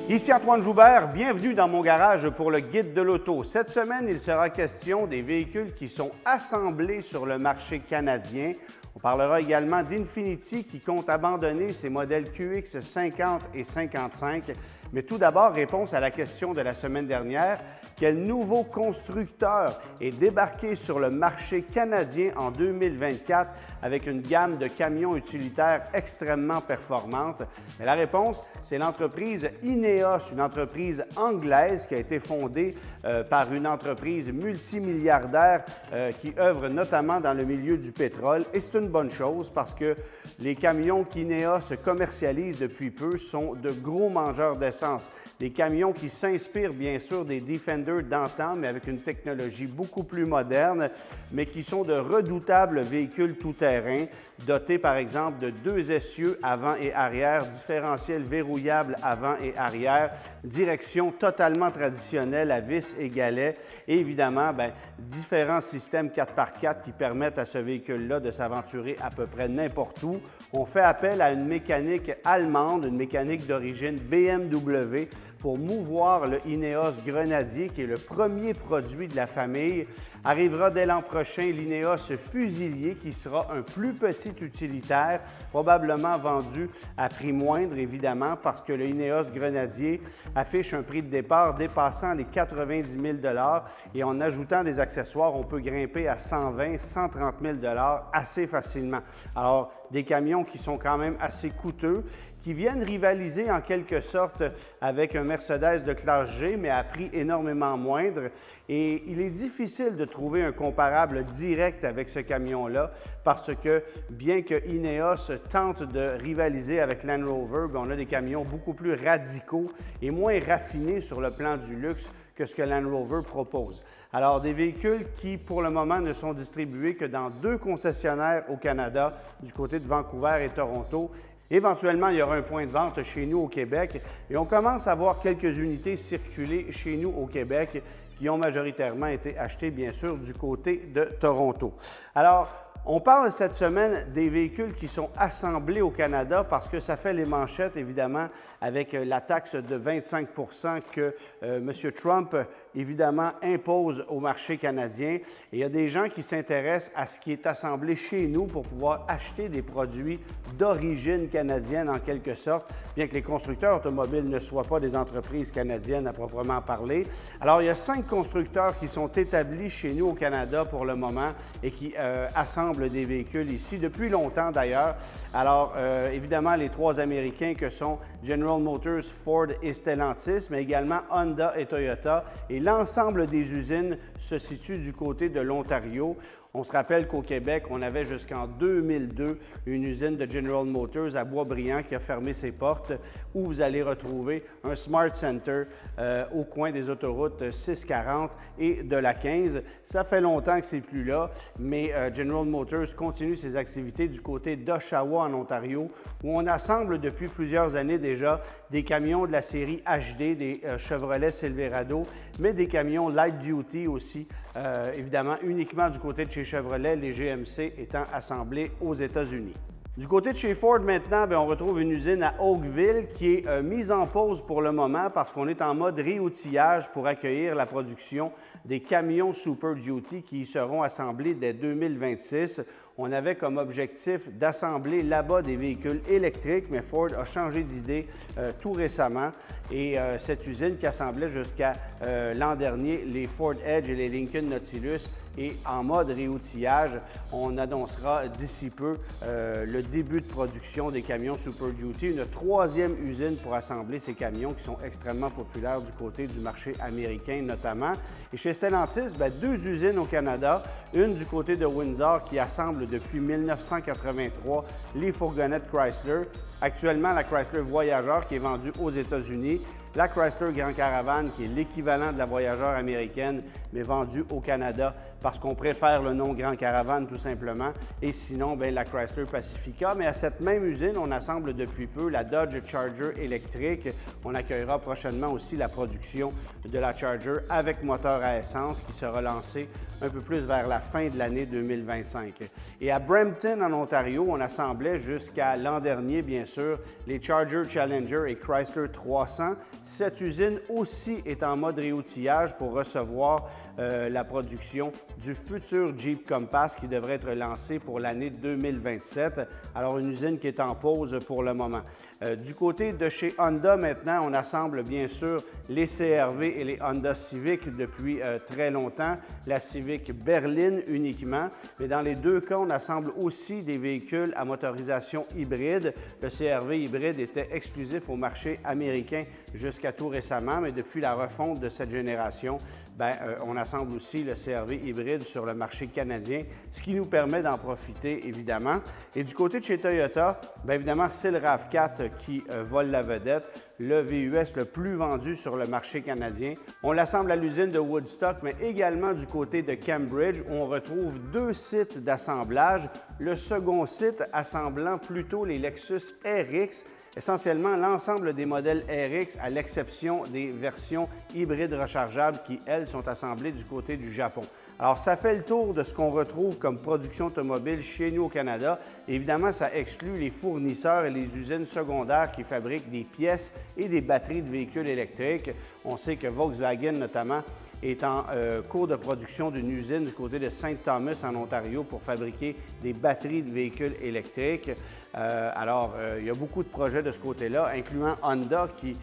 Ici Antoine Joubert, bienvenue dans mon garage pour le guide de l'auto. Cette semaine, il sera question des véhicules qui sont assemblés sur le marché canadien. On parlera également d'Infiniti qui compte abandonner ses modèles QX 50 et 55. Mais tout d'abord, réponse à la question de la semaine dernière. Quel nouveau constructeur est débarqué sur le marché canadien en 2024 avec une gamme de camions utilitaires extrêmement performante? Mais la réponse, c'est l'entreprise Ineos, une entreprise anglaise qui a été fondée par une entreprise multimilliardaire qui œuvre notamment dans le milieu du pétrole. Et c'est une bonne chose parce que les camions qu'Ineos commercialise depuis peu sont de gros mangeurs d'essence. Des camions qui s'inspirent bien sûr des Defender d'antan, mais avec une technologie beaucoup plus moderne, mais qui sont de redoutables véhicules tout-terrain, dotés par exemple de 2 essieux avant et arrière, différentiel verrouillable avant et arrière, direction totalement traditionnelle à vis et galets et évidemment différents systèmes 4x4 qui permettent à ce véhicule-là de s'aventurer à peu près n'importe où. On fait appel à une mécanique allemande, une mécanique d'origine BMW pour mouvoir le Ineos Grenadier, qui est le premier produit de la famille. Arrivera dès l'an prochain l'Ineos Fusilier, qui sera un plus petit utilitaire, probablement vendu à prix moindre, évidemment, parce que le Ineos Grenadier affiche un prix de départ dépassant les 90 000 $ et en ajoutant des accessoires, on peut grimper à 120 130 000 $ assez facilement. Alors, des camions qui sont quand même assez coûteux, qui viennent rivaliser en quelque sorte avec un Mercedes de classe G, mais à prix énormément moindre. Et il est difficile de trouver un comparable direct avec ce camion-là parce que, bien que Ineos tente de rivaliser avec Land Rover, on a des camions beaucoup plus radicaux et moins raffinés sur le plan du luxe que ce que Land Rover propose. Alors, des véhicules qui, pour le moment, ne sont distribués que dans 2 concessionnaires au Canada, du côté de Vancouver et Toronto. Éventuellement, il y aura un point de vente chez nous au Québec et on commence à voir quelques unités circuler chez nous au Québec qui ont majoritairement été achetées, bien sûr, du côté de Toronto. Alors, on parle cette semaine des véhicules qui sont assemblés au Canada parce que ça fait les manchettes, évidemment, avec la taxe de 25 % que M. Trump, évidemment, impose au marché canadien. Et il y a des gens qui s'intéressent à ce qui est assemblé chez nous pour pouvoir acheter des produits d'origine canadienne, en quelque sorte, bien que les constructeurs automobiles ne soient pas des entreprises canadiennes à proprement parler. Alors, il y a 5 constructeurs qui sont établis chez nous au Canada pour le moment et qui assemblent des véhicules ici, depuis longtemps d'ailleurs. Alors, évidemment, les 3 Américains que sont General Motors, Ford et Stellantis, mais également Honda et Toyota. Et l'ensemble des usines se situe du côté de l'Ontario. On se rappelle qu'au Québec, on avait jusqu'en 2002 une usine de General Motors à Boisbriand qui a fermé ses portes, où vous allez retrouver un Smart Center au coin des autoroutes 640 et de la 15. Ça fait longtemps que c'est plus là, mais General Motors continue ses activités du côté d'Oshawa en Ontario, où on assemble depuis plusieurs années déjà des camions de la série HD, des Chevrolet Silverado, mais des camions light duty aussi, évidemment uniquement du côté de chez Chevrolet, les GMC étant assemblés aux États-Unis. Du côté de chez Ford, maintenant, on retrouve une usine à Oakville qui est mise en pause pour le moment parce qu'on est en mode réoutillage pour accueillir la production des camions Super Duty qui y seront assemblés dès 2026. On avait comme objectif d'assembler là-bas des véhicules électriques, mais Ford a changé d'idée tout récemment. Et cette usine qui assemblait jusqu'à l'an dernier les Ford Edge et les Lincoln Nautilus est en mode réoutillage. On annoncera d'ici peu le début de production des camions Super Duty, une 3e usine pour assembler ces camions qui sont extrêmement populaires du côté du marché américain notamment. Et chez Stellantis, 2 usines au Canada, une du côté de Windsor qui assemble depuis 1983 les fourgonnettes Chrysler. Actuellement, la Chrysler Voyager qui est vendue aux États-Unis, la Chrysler Grand Caravan qui est l'équivalent de la Voyager américaine, mais vendue au Canada parce qu'on préfère le nom Grand Caravan tout simplement, et sinon la Chrysler Pacifica. Mais à cette même usine, on assemble depuis peu la Dodge Charger électrique. On accueillera prochainement aussi la production de la Charger avec moteur à essence qui sera lancée un peu plus vers la fin de l'année 2025. Et à Brampton, en Ontario, on assemblait jusqu'à l'an dernier, bien sûr, les Charger, Challenger et Chrysler 300. Cette usine aussi est en mode réoutillage pour recevoir la production du futur Jeep Compass qui devrait être lancé pour l'année 2027. Alors, une usine qui est en pause pour le moment. Du côté de chez Honda, maintenant, on assemble bien sûr les CR-V et les Honda Civic depuis très longtemps, la Civic berline uniquement, mais dans les deux cas, on assemble aussi des véhicules à motorisation hybride. Le CR-V hybride était exclusif au marché américain jusqu'à tout récemment, mais depuis la refonte de cette génération, on assemble aussi le CR-V hybride sur le marché canadien, ce qui nous permet d'en profiter évidemment. Et du côté de chez Toyota, bien évidemment, c'est le RAV4 qui vole la vedette, le VUS le plus vendu sur le marché canadien. On l'assemble à l'usine de Woodstock, mais également du côté de Cambridge, où on retrouve deux sites d'assemblage. Le second site assemblant plutôt les Lexus RX, essentiellement l'ensemble des modèles RX, à l'exception des versions hybrides rechargeables qui, elles, sont assemblées du côté du Japon. Alors, ça fait le tour de ce qu'on retrouve comme production automobile chez nous au Canada. Évidemment, ça exclut les fournisseurs et les usines secondaires qui fabriquent des pièces et des batteries de véhicules électriques. On sait que Volkswagen, notamment, est en cours de production d'une usine du côté de Saint Thomas, en Ontario, pour fabriquer des batteries de véhicules électriques. Il y a beaucoup de projets de ce côté-là, incluant Honda qui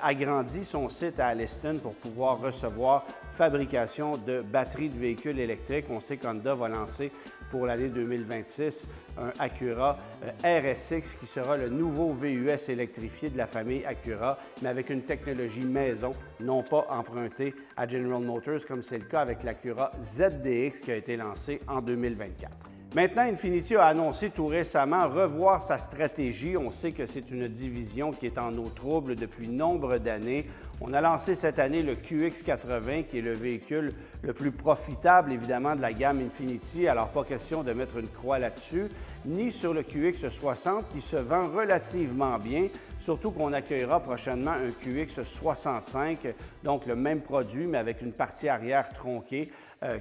agrandit son site à Alliston pour pouvoir recevoir fabrication de batteries de véhicules électriques. On sait qu'Honda va lancer pour l'année 2026 un Acura RSX qui sera le nouveau VUS électrifié de la famille Acura, mais avec une technologie maison, non pas empruntée à General Motors comme c'est le cas avec l'Acura ZDX qui a été lancé en 2024. Maintenant, Infiniti a annoncé tout récemment revoir sa stratégie. On sait que c'est une division qui est en eau trouble depuis nombre d'années. On a lancé cette année le QX80, qui est le véhicule le plus profitable, évidemment, de la gamme Infiniti. Alors, pas question de mettre une croix là-dessus, ni sur le QX60, qui se vend relativement bien, surtout qu'on accueillera prochainement un QX65, donc le même produit, mais avec une partie arrière tronquée,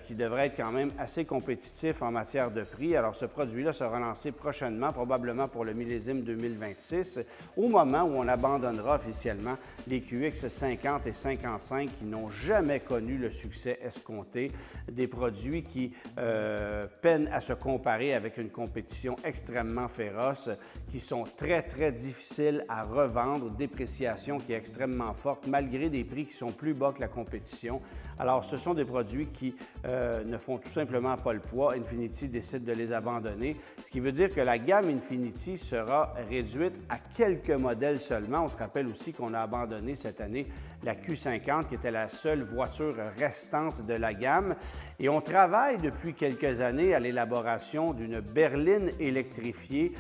qui devrait être quand même assez compétitif en matière de prix. Alors, ce produit-là sera lancé prochainement, probablement pour le millésime 2026, au moment où on abandonnera officiellement les QX50 et 55 qui n'ont jamais connu le succès escompté, des produits qui peinent à se comparer avec une compétition extrêmement féroce, qui sont très, très difficiles à revendre, dépréciation qui est extrêmement forte, malgré des prix qui sont plus bas que la compétition. Alors, ce sont des produits qui ne font tout simplement pas le poids. Infiniti décide de les abandonner, ce qui veut dire que la gamme Infiniti sera réduite à quelques modèles seulement. On se rappelle aussi qu'on a abandonné cette année la Q50, qui était la seule voiture restante de la gamme. Et on travaille depuis quelques années à l'élaboration d'une berline électrifiée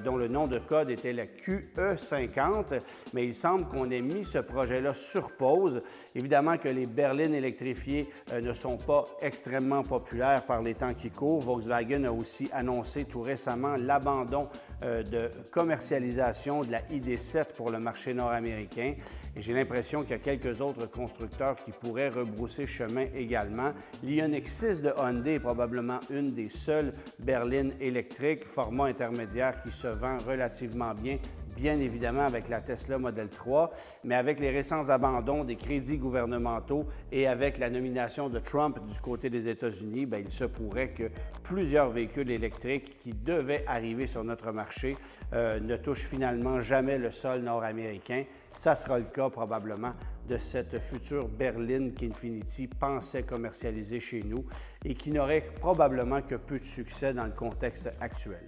dont le nom de code était la QE50, mais il semble qu'on ait mis ce projet-là sur pause. Évidemment que les berlines électrifiées ne sont pas extrêmement populaires par les temps qui courent. Volkswagen a aussi annoncé tout récemment l'abandon de commercialisation de la ID.7 pour le marché nord-américain. Et j'ai l'impression qu'il y a quelques autres constructeurs qui pourraient rebrousser chemin également. L'Ioniq 6 de Hyundai est probablement une des seules berlines électriques, format intermédiaire qui se vend relativement bien évidemment avec la Tesla Model 3, mais avec les récents abandons des crédits gouvernementaux et avec la nomination de Trump du côté des États-Unis, il se pourrait que plusieurs véhicules électriques qui devaient arriver sur notre marché ne touchent finalement jamais le sol nord-américain. Ça sera le cas probablement de cette future berline qu'Infiniti pensait commercialiser chez nous et qui n'aurait probablement que peu de succès dans le contexte actuel.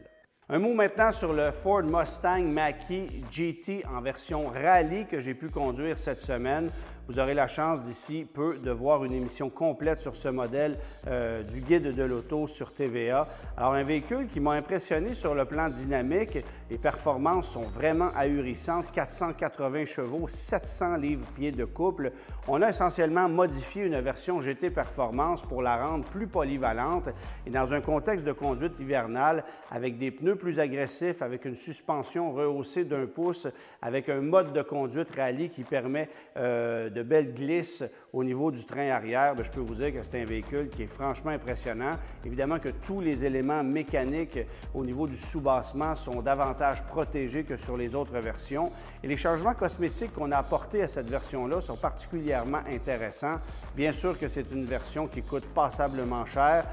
Un mot maintenant sur le Ford Mustang Mach-E GT en version rallye que j'ai pu conduire cette semaine. Vous aurez la chance d'ici peu de voir une émission complète sur ce modèle du Guide de l'auto sur TVA. Alors, un véhicule qui m'a impressionné sur le plan dynamique. Les performances sont vraiment ahurissantes. 480 chevaux, 700 livres-pieds de couple. On a essentiellement modifié une version GT Performance pour la rendre plus polyvalente et dans un contexte de conduite hivernale avec des pneus plus agressifs, avec une suspension rehaussée d'1 pouce, avec un mode de conduite rallye qui permet de de belles glisses au niveau du train arrière. Bien, je peux vous dire que c'est un véhicule qui est franchement impressionnant. Évidemment que tous les éléments mécaniques au niveau du sous-bassement sont davantage protégés que sur les autres versions. Et les changements cosmétiques qu'on a apportés à cette version-là sont particulièrement intéressants. Bien sûr que c'est une version qui coûte passablement cher.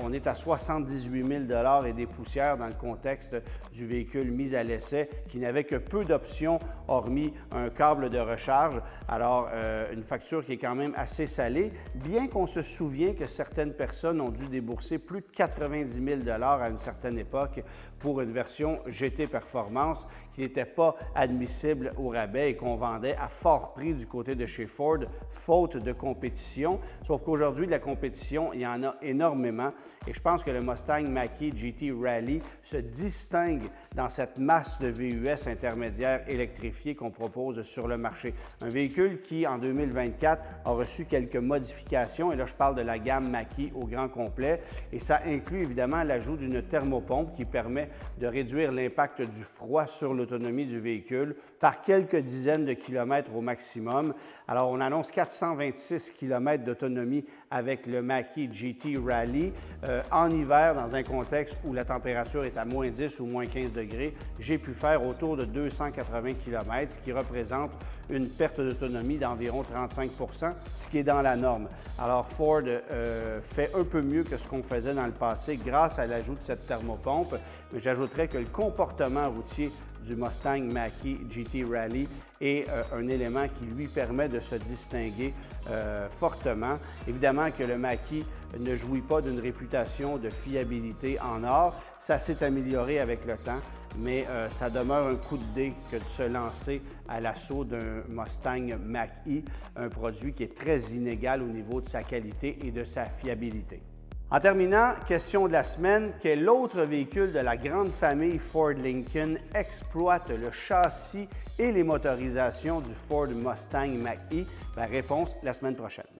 On est à 78 000 et des poussières dans le contexte du véhicule mis à l'essai qui n'avait que peu d'options hormis un câble de recharge. Alors, une facture qui est quand même assez salée, bien qu'on se souvienne que certaines personnes ont dû débourser plus de 90 000 à une certaine époque pour une version GT Performance qui n'était pas admissible au rabais et qu'on vendait à fort prix du côté de chez Ford, faute de compétition. Sauf qu'aujourd'hui, de la compétition, il y en a énormément et je pense que le Mustang Mach-E GT Rally se distingue dans cette masse de VUS intermédiaires électrifiés qu'on propose sur le marché. Un véhicule qui, en 2024, a reçu quelques modifications, et là, je parle de la gamme Mach-E au grand complet, et ça inclut évidemment l'ajout d'une thermopompe qui permet de réduire l'impact du froid sur l'autonomie du véhicule par quelques dizaines de kilomètres au maximum. Alors, on annonce 426 km d'autonomie avec le Mach-E GT Rally. En hiver, dans un contexte où la température est à moins 10 ou moins 15 degrés, j'ai pu faire autour de 280 km, ce qui représente une perte d'autonomie d'environ 35 %, ce qui est dans la norme. Alors, Ford fait un peu mieux que ce qu'on faisait dans le passé grâce à l'ajout de cette thermopompe, mais j'ajouterais que le comportement routier du Mustang Mach-E GT Rally est un élément qui lui permet de se distinguer fortement. Évidemment que le Mach-E ne jouit pas d'une réputation de fiabilité en or. Ça s'est amélioré avec le temps, mais ça demeure un coup de dé que de se lancer à l'assaut d'un Mustang Mach-E, un produit qui est très inégal au niveau de sa qualité et de sa fiabilité. En terminant, question de la semaine, quel autre véhicule de la grande famille Ford Lincoln exploite le châssis et les motorisations du Ford Mustang Mach-E? La réponse la semaine prochaine.